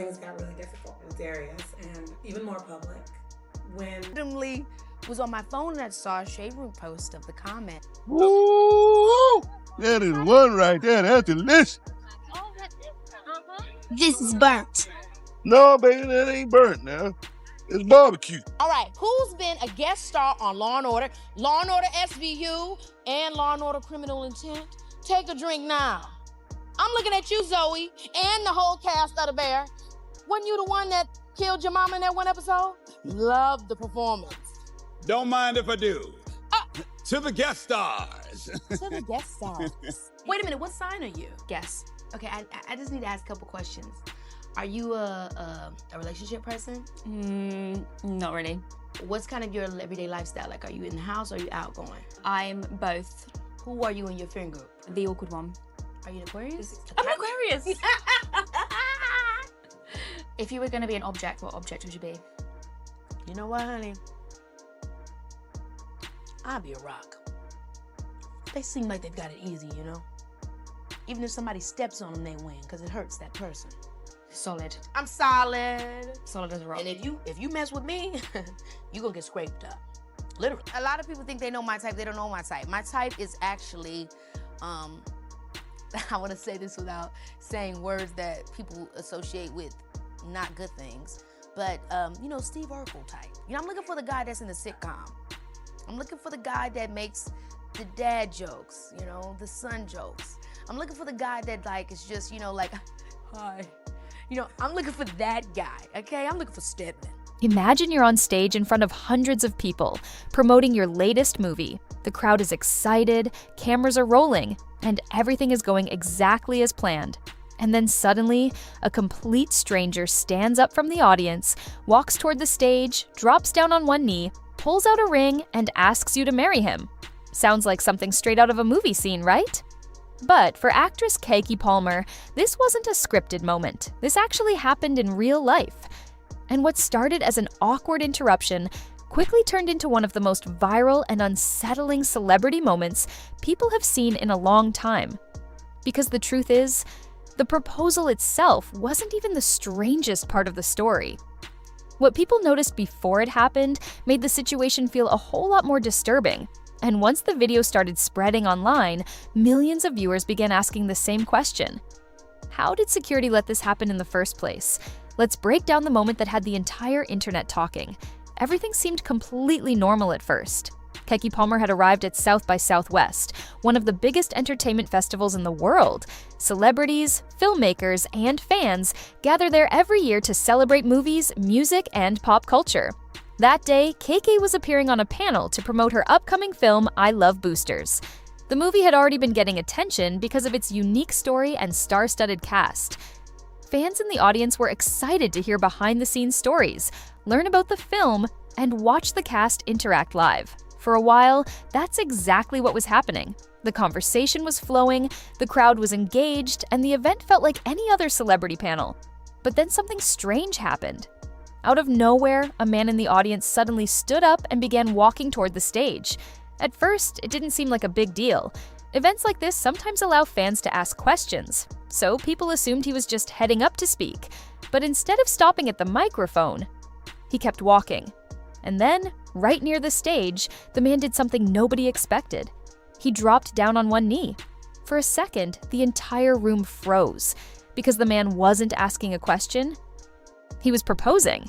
things got really difficult with Darius and even more public when randomly was on my phone and I saw a shade room post of the comment. Ooh, that is one right there. That's delicious. This is burnt. No, baby, that ain't burnt now. It's barbecue. All right, who's been a guest star on Law & Order, Law & Order SVU, and Law & Order Criminal Intent? Take a drink now. I'm looking at you, Zoe, and the whole cast of The Bear. Wasn't you the one that killed your mama in that one episode? Love the performance. Don't mind if I do. To the guest stars. To the guest stars. Wait a minute, what sign are you? Guess. Okay, I just need to ask a couple questions. Are you a relationship person? Not really. What's kind of your everyday lifestyle? Like, are you in the house or are you outgoing? I'm both. Who are you in your friend group? The awkward one. Are you an Aquarius? I'm an Aquarius! If you were going to be an object, what object would you be? You know what, honey? I'll be a rock. They seem like they've got it easy, you know? Even if somebody steps on them, they win, because it hurts that person. Solid. I'm solid. Solid as a rock. And if you mess with me, you gonna get scraped up. Literally. A lot of people think they know my type. They don't know my type. My type is actually, I want to say this without saying words that people associate with not good things, but you know, Steve Urkel type. You know, I'm looking for the guy that's in the sitcom. I'm looking for the guy that makes the dad jokes, you know, the son jokes. I'm looking for the guy that like is just, you know, like, hi. You know, I'm looking for that guy, okay? I'm looking for Stedman. Imagine you're on stage in front of hundreds of people, promoting your latest movie. The crowd is excited, cameras are rolling, and everything is going exactly as planned. And then suddenly, a complete stranger stands up from the audience, walks toward the stage, drops down on one knee, pulls out a ring, and asks you to marry him. Sounds like something straight out of a movie scene, right? But for actress Keke Palmer, this wasn't a scripted moment. This actually happened in real life. And what started as an awkward interruption quickly turned into one of the most viral and unsettling celebrity moments people have seen in a long time. Because the truth is, the proposal itself wasn't even the strangest part of the story. What people noticed before it happened made the situation feel a whole lot more disturbing. And once the video started spreading online, millions of viewers began asking the same question. How did security let this happen in the first place? Let's break down the moment that had the entire internet talking. Everything seemed completely normal at first. Keke Palmer had arrived at South by Southwest, one of the biggest entertainment festivals in the world. Celebrities, filmmakers, and fans gather there every year to celebrate movies, music, and pop culture. That day, Keke was appearing on a panel to promote her upcoming film, I Love Boosters. The movie had already been getting attention because of its unique story and star-studded cast. Fans in the audience were excited to hear behind-the-scenes stories, learn about the film, and watch the cast interact live. For a while, that's exactly what was happening. The conversation was flowing, the crowd was engaged, and the event felt like any other celebrity panel. But then something strange happened. Out of nowhere, a man in the audience suddenly stood up and began walking toward the stage. At first, it didn't seem like a big deal. Events like this sometimes allow fans to ask questions, so people assumed he was just heading up to speak. But instead of stopping at the microphone, he kept walking. And then, right near the stage, the man did something nobody expected. He dropped down on one knee. For a second, the entire room froze, because the man wasn't asking a question. He was proposing.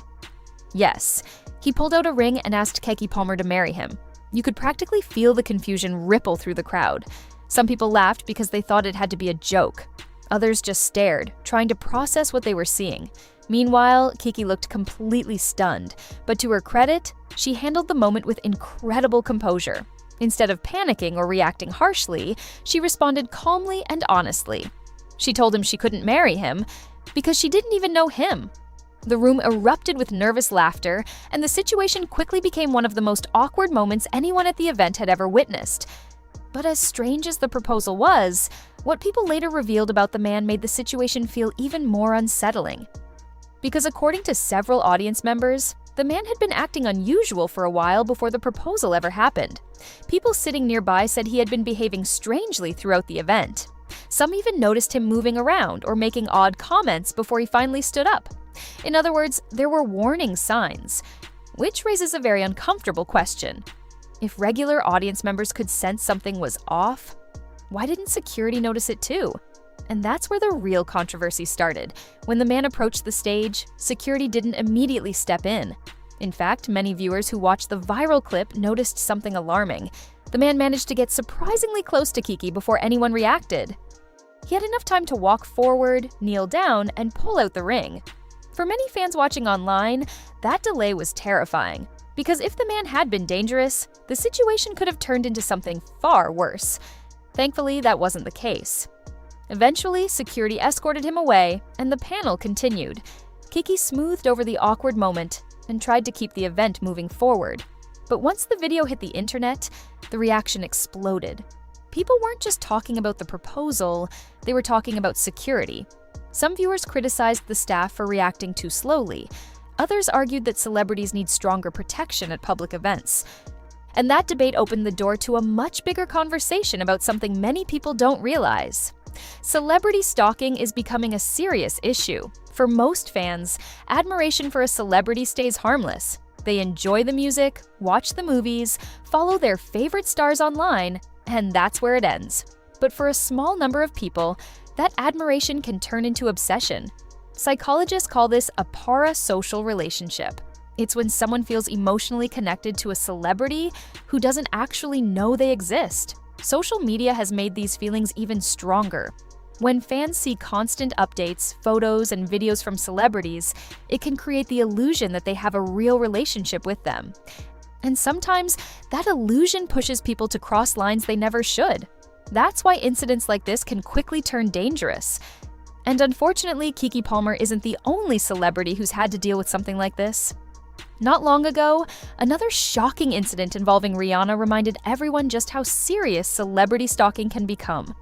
Yes, he pulled out a ring and asked Keke Palmer to marry him. You could practically feel the confusion ripple through the crowd. Some people laughed because they thought it had to be a joke. Others just stared, trying to process what they were seeing. Meanwhile, Keke looked completely stunned, but to her credit, she handled the moment with incredible composure. Instead of panicking or reacting harshly, she responded calmly and honestly. She told him she couldn't marry him because she didn't even know him. The room erupted with nervous laughter, and the situation quickly became one of the most awkward moments anyone at the event had ever witnessed. But as strange as the proposal was, what people later revealed about the man made the situation feel even more unsettling. Because according to several audience members, the man had been acting unusual for a while before the proposal ever happened. People sitting nearby said he had been behaving strangely throughout the event. Some even noticed him moving around or making odd comments before he finally stood up. In other words, there were warning signs, which raises a very uncomfortable question. If regular audience members could sense something was off, why didn't security notice it too? And that's where the real controversy started. When the man approached the stage, security didn't immediately step in. In fact, many viewers who watched the viral clip noticed something alarming. The man managed to get surprisingly close to Keke before anyone reacted. He had enough time to walk forward, kneel down, and pull out the ring. For many fans watching online, that delay was terrifying, because if the man had been dangerous, the situation could have turned into something far worse. Thankfully, that wasn't the case. Eventually, security escorted him away, and the panel continued. Keke smoothed over the awkward moment and tried to keep the event moving forward. But once the video hit the internet, the reaction exploded. People weren't just talking about the proposal, they were talking about security. Some viewers criticized the staff for reacting too slowly. Others argued that celebrities need stronger protection at public events. And that debate opened the door to a much bigger conversation about something many people don't realize. Celebrity stalking is becoming a serious issue. For most fans, admiration for a celebrity stays harmless. They enjoy the music, watch the movies, follow their favorite stars online, and that's where it ends. But for a small number of people, that admiration can turn into obsession. Psychologists call this a parasocial relationship. It's when someone feels emotionally connected to a celebrity who doesn't actually know they exist. Social media has made these feelings even stronger. When fans see constant updates, photos, and videos from celebrities, it can create the illusion that they have a real relationship with them. And sometimes, that illusion pushes people to cross lines they never should. That's why incidents like this can quickly turn dangerous. And unfortunately, Keke Palmer isn't the only celebrity who's had to deal with something like this. Not long ago, another shocking incident involving Rihanna reminded everyone just how serious celebrity stalking can become.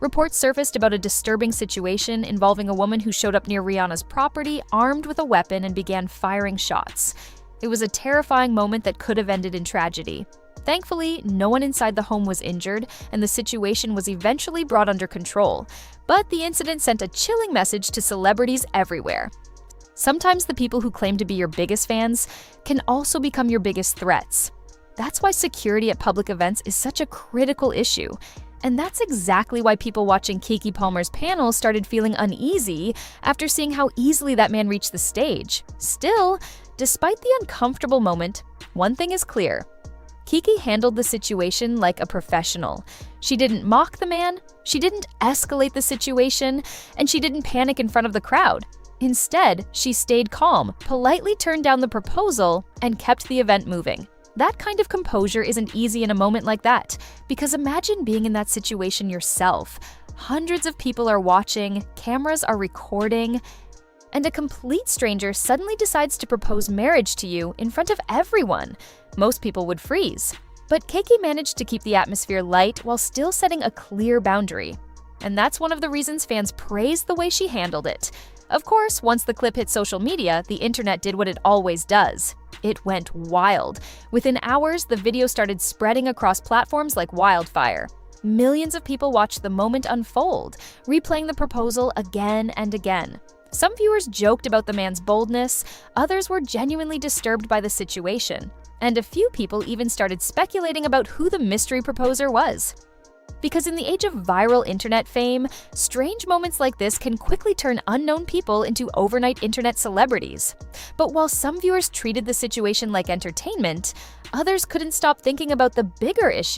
Reports surfaced about a disturbing situation involving a woman who showed up near Rihanna's property armed with a weapon and began firing shots. It was a terrifying moment that could have ended in tragedy. Thankfully, no one inside the home was injured, and the situation was eventually brought under control. But the incident sent a chilling message to celebrities everywhere. Sometimes the people who claim to be your biggest fans can also become your biggest threats. That's why security at public events is such a critical issue. And that's exactly why people watching Keke Palmer's panel started feeling uneasy after seeing how easily that man reached the stage. Still, despite the uncomfortable moment, one thing is clear. Keke handled the situation like a professional. She didn't mock the man, she didn't escalate the situation, and she didn't panic in front of the crowd. Instead, she stayed calm, politely turned down the proposal, and kept the event moving. That kind of composure isn't easy in a moment like that, because imagine being in that situation yourself. Hundreds of people are watching, cameras are recording, and a complete stranger suddenly decides to propose marriage to you in front of everyone. Most people would freeze. But Keke managed to keep the atmosphere light while still setting a clear boundary. And that's one of the reasons fans praise the way she handled it. Of course, once the clip hit social media, the internet did what it always does. It went wild. Within hours, the video started spreading across platforms like wildfire. Millions of people watched the moment unfold, replaying the proposal again and again. Some viewers joked about the man's boldness, others were genuinely disturbed by the situation, and a few people even started speculating about who the mystery proposer was. Because in the age of viral internet fame, strange moments like this can quickly turn unknown people into overnight internet celebrities. But while some viewers treated the situation like entertainment, others couldn't stop thinking about the bigger issue.